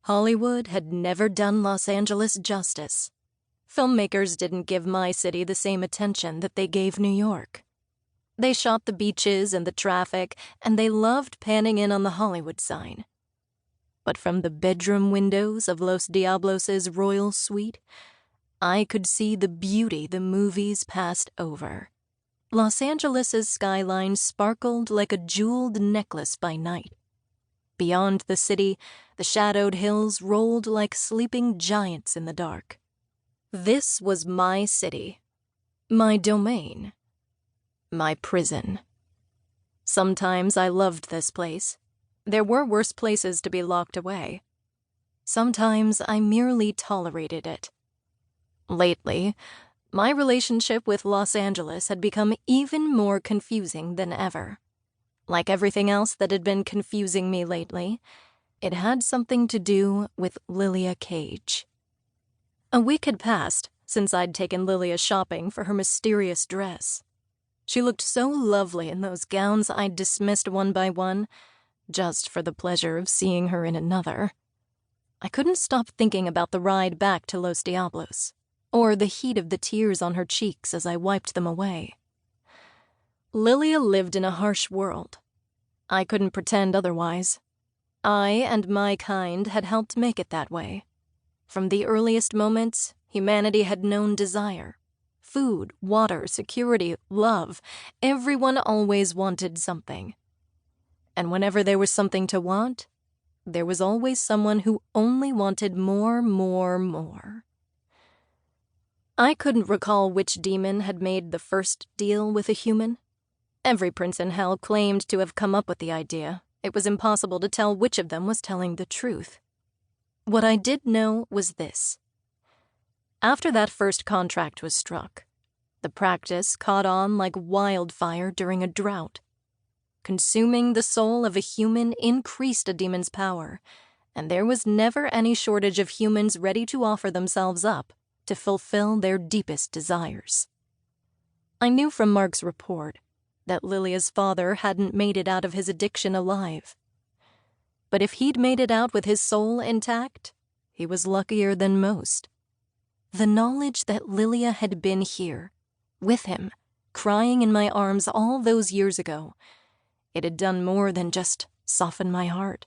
Hollywood had never done Los Angeles justice. Filmmakers didn't give my city the same attention that they gave New York. They shot the beaches and the traffic, and they loved panning in on the Hollywood sign. But from the bedroom windows of Los Diablos' royal suite, I could see the beauty the movies passed over. Los Angeles' skyline sparkled like a jeweled necklace by night. Beyond the city, the shadowed hills rolled like sleeping giants in the dark. This was my city, my domain, my prison. Sometimes I loved this place. There were worse places to be locked away. Sometimes I merely tolerated it. Lately, my relationship with Los Angeles had become even more confusing than ever. Like everything else that had been confusing me lately, it had something to do with Lilia Cage. A week had passed since I'd taken Lilia shopping for her mysterious dress. She looked so lovely in those gowns I'd dismissed one by one, just for the pleasure of seeing her in another. I couldn't stop thinking about the ride back to Los Diablos, or the heat of the tears on her cheeks as I wiped them away. Lilia lived in a harsh world. I couldn't pretend otherwise. I and my kind had helped make it that way. From the earliest moments, humanity had known desire. Food, water, security, love. Everyone always wanted something. And whenever there was something to want, there was always someone who only wanted more, more, more. I couldn't recall which demon had made the first deal with a human. Every prince in hell claimed to have come up with the idea. It was impossible to tell which of them was telling the truth. What I did know was this. After that first contract was struck, the practice caught on like wildfire during a drought. Consuming the soul of a human increased a demon's power, and there was never any shortage of humans ready to offer themselves up to fulfill their deepest desires. I knew from Mark's report that Lilia's father hadn't made it out of his addiction alive. But if he'd made it out with his soul intact, he was luckier than most. The knowledge that Lilia had been here, with him, crying in my arms all those years ago, it had done more than just soften my heart.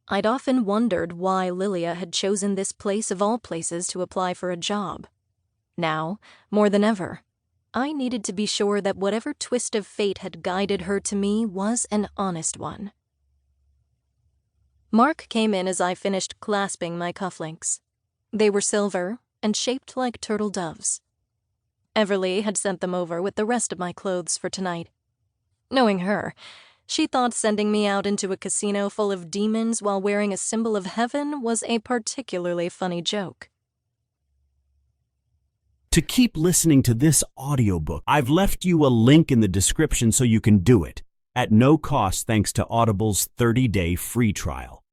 I'd often wondered why Lilia had chosen this place of all places to apply for a job. Now, more than ever, I needed to be sure that whatever twist of fate had guided her to me was an honest one. Mark came in as I finished clasping my cufflinks. They were silver and shaped like turtle doves. Everly had sent them over with the rest of my clothes for tonight. Knowing her, she thought sending me out into a casino full of demons while wearing a symbol of heaven was a particularly funny joke. To keep listening to this audiobook, I've left you a link in the description so you can do it, at no cost thanks to Audible's 30-day free trial.